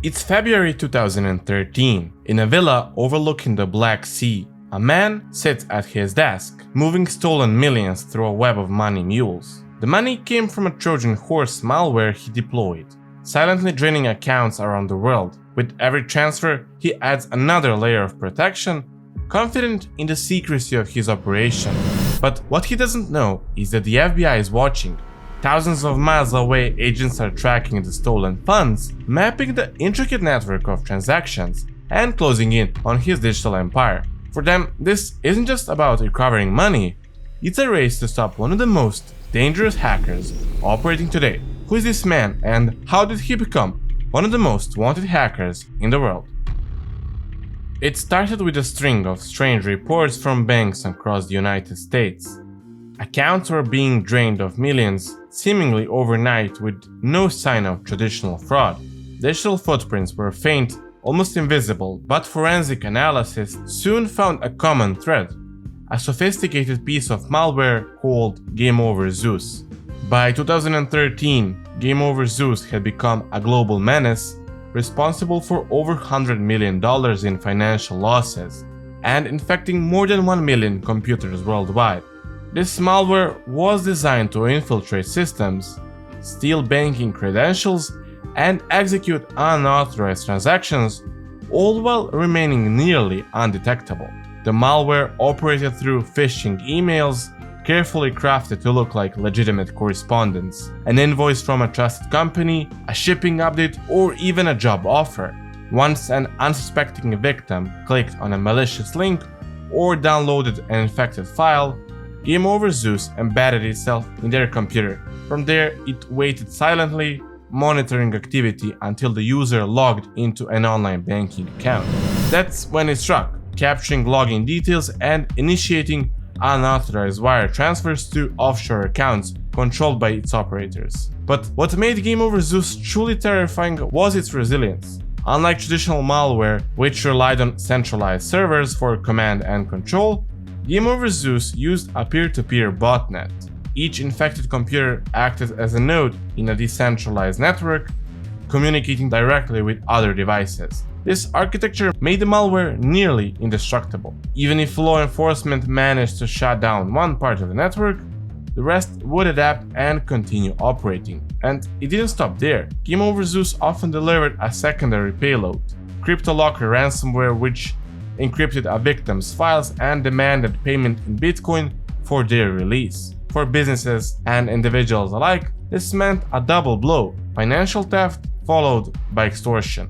It's February 2013. In a villa overlooking the Black Sea, a man sits at his desk, moving stolen millions through a web of money mules. The money came from a Trojan horse malware he deployed, silently draining accounts around the world. With every transfer, he adds another layer of protection, confident in the secrecy of his operation. But what he doesn't know is that the FBI is watching. Thousands of miles away, agents are tracking the stolen funds, mapping the intricate network of transactions, and closing in on his digital empire. For them, this isn't just about recovering money, it's a race to stop one of the most dangerous hackers operating today. Who is this man, and how did he become one of the most wanted hackers in the world? It started with a string of strange reports from banks across the United States. Accounts were being drained of millions, seemingly overnight, with no sign of traditional fraud. Digital footprints were faint, almost invisible, but forensic analysis soon found a common thread: a sophisticated piece of malware called Game Over Zeus. By 2013, Game Over Zeus had become a global menace, responsible for over $100 million in financial losses, and infecting more than 1 million computers worldwide. This malware was designed to infiltrate systems, steal banking credentials, and execute unauthorized transactions, all while remaining nearly undetectable. The malware operated through phishing emails, carefully crafted to look like legitimate correspondence, an invoice from a trusted company, a shipping update, or even a job offer. Once an unsuspecting victim clicked on a malicious link or downloaded an infected file, Game Over Zeus embedded itself in their computer. From there, it waited silently, monitoring activity until the user logged into an online banking account. That's when it struck, capturing login details and initiating unauthorized wire transfers to offshore accounts controlled by its operators. But what made Game Over Zeus truly terrifying was its resilience. Unlike traditional malware, which relied on centralized servers for command and control, Game Over Zeus used a peer-to-peer botnet. Each infected computer acted as a node in a decentralized network, communicating directly with other devices. This architecture made the malware nearly indestructible. Even if law enforcement managed to shut down one part of the network, the rest would adapt and continue operating. And it didn't stop there. Game Over Zeus often delivered a secondary payload, CryptoLocker ransomware, which encrypted a victim's files and demanded payment in Bitcoin for their release. For businesses and individuals alike, this meant a double blow: financial theft followed by extortion.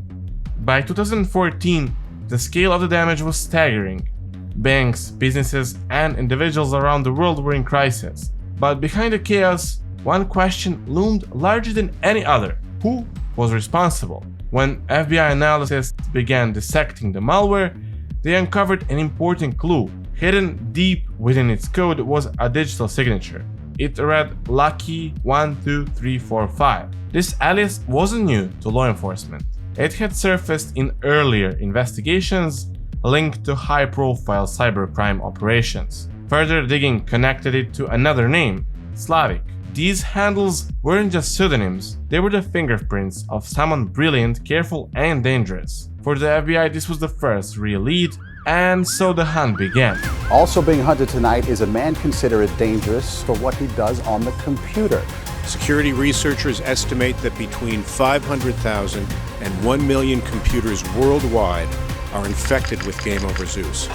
By 2014, the scale of the damage was staggering. Banks, businesses, and individuals around the world were in crisis. But behind the chaos, one question loomed larger than any other: who was responsible? When FBI analysts began dissecting the malware, they uncovered an important clue. Hidden deep within its code was a digital signature. It read Lucky12345. This alias wasn't new to law enforcement. It had surfaced in earlier investigations linked to high-profile cybercrime operations. Further digging connected it to another name, Slavic. These handles weren't just pseudonyms, they were the fingerprints of someone brilliant, careful, and dangerous. For the FBI, this was the first real lead, and so the hunt began. Also being hunted tonight is a man considered dangerous for what he does on the computer. Security researchers estimate that between 500,000 and 1 million computers worldwide are infected with Game Over Zeus.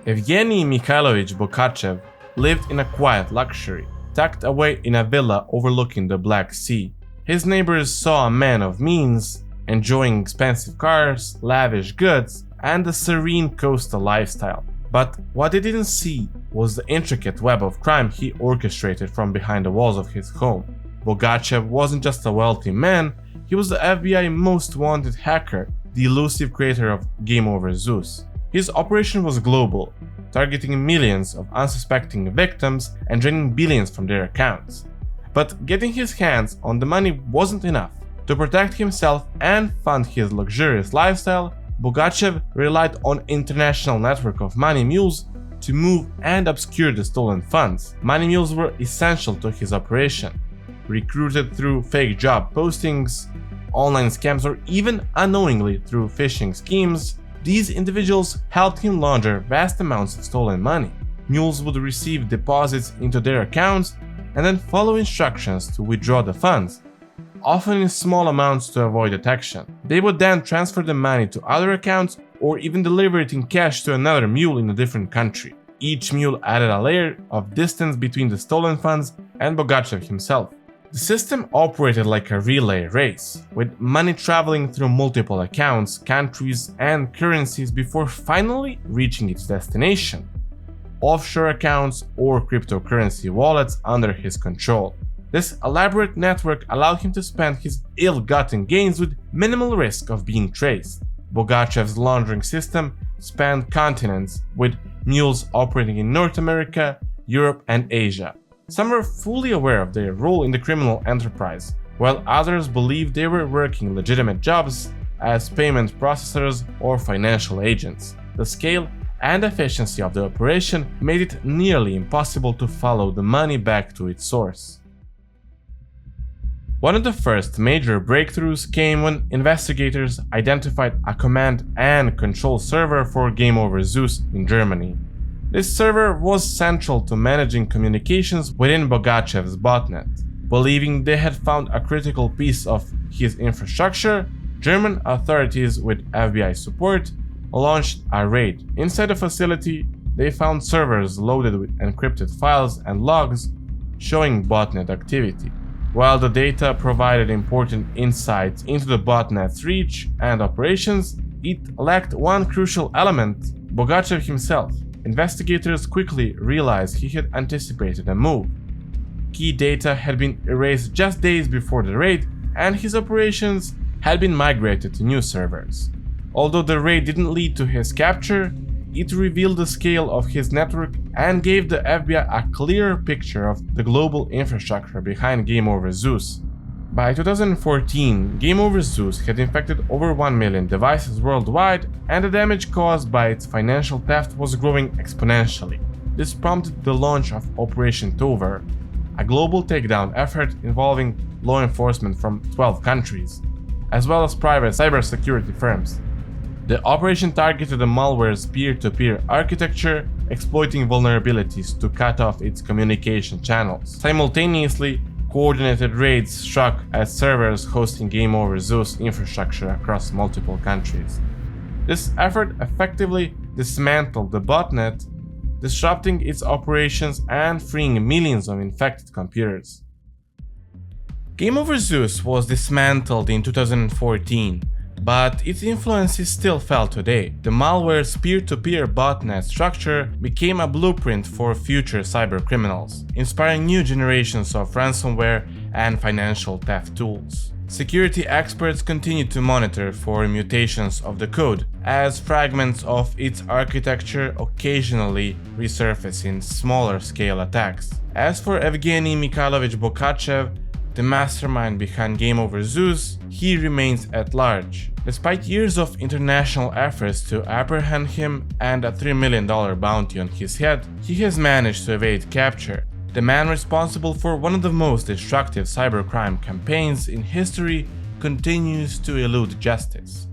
Evgeny Mikhailovich Bokachev lived in a quiet luxury, tucked away in a villa overlooking the Black Sea. His neighbors saw a man of means, enjoying expensive cars, lavish goods, and a serene coastal lifestyle. But what they didn't see was the intricate web of crime he orchestrated from behind the walls of his home. Bokachev wasn't just a wealthy man, he was the FBI most wanted hacker, the elusive creator of Game Over Zeus. His operation was global, targeting millions of unsuspecting victims and draining billions from their accounts. But getting his hands on the money wasn't enough. To protect himself and fund his luxurious lifestyle, Bogachev relied on international network of money mules to move and obscure the stolen funds. Money mules were essential to his operation. Recruited through fake job postings, online scams, or even unknowingly through phishing schemes, these individuals helped him launder vast amounts of stolen money. Mules would receive deposits into their accounts and then follow instructions to withdraw the funds, often in small amounts to avoid detection. They would then transfer the money to other accounts or even deliver it in cash to another mule in a different country. Each mule added a layer of distance between the stolen funds and Bogachev himself. The system operated like a relay race, with money traveling through multiple accounts, countries, and currencies before finally reaching its destination: offshore accounts or cryptocurrency wallets under his control. This elaborate network allowed him to spend his ill-gotten gains with minimal risk of being traced. Bogachev's laundering system spanned continents, with mules operating in North America, Europe, and Asia. Some were fully aware of their role in the criminal enterprise, while others believed they were working legitimate jobs as payment processors or financial agents. The scale and efficiency of the operation made it nearly impossible to follow the money back to its source. One of the first major breakthroughs came when investigators identified a command and control server for Game Over Zeus in Germany. This server was central to managing communications within Bogachev's botnet. Believing they had found a critical piece of his infrastructure, German authorities, with FBI support, launched a raid. Inside the facility, they found servers loaded with encrypted files and logs showing botnet activity. While the data provided important insights into the botnet's reach and operations, it lacked one crucial element: Bogachev himself. Investigators quickly realized he had anticipated a move. Key data had been erased just days before the raid, and his operations had been migrated to new servers. Although the raid didn't lead to his capture, it revealed the scale of his network and gave the FBI a clearer picture of the global infrastructure behind Game Over Zeus. By 2014, Game Over Zeus had infected over 1 million devices worldwide, and the damage caused by its financial theft was growing exponentially. This prompted the launch of Operation Tover, a global takedown effort involving law enforcement from 12 countries, as well as private cybersecurity firms. The operation targeted the malware's peer-to-peer architecture, exploiting vulnerabilities to cut off its communication channels. Simultaneously, coordinated raids struck at servers hosting Game Over Zeus infrastructure across multiple countries. This effort effectively dismantled the botnet, disrupting its operations and freeing millions of infected computers. Game Over Zeus was dismantled in 2014, but its influence is still felt today. The malware's peer-to-peer botnet structure became a blueprint for future cybercriminals, inspiring new generations of ransomware and financial theft tools. Security experts continue to monitor for mutations of the code, as fragments of its architecture occasionally resurface in smaller-scale attacks. As for Evgeny Mikhailovich Bogachev, the mastermind behind Game Over Zeus, he remains at large. Despite years of international efforts to apprehend him and a $3 million bounty on his head, he has managed to evade capture. The man responsible for one of the most destructive cybercrime campaigns in history continues to elude justice.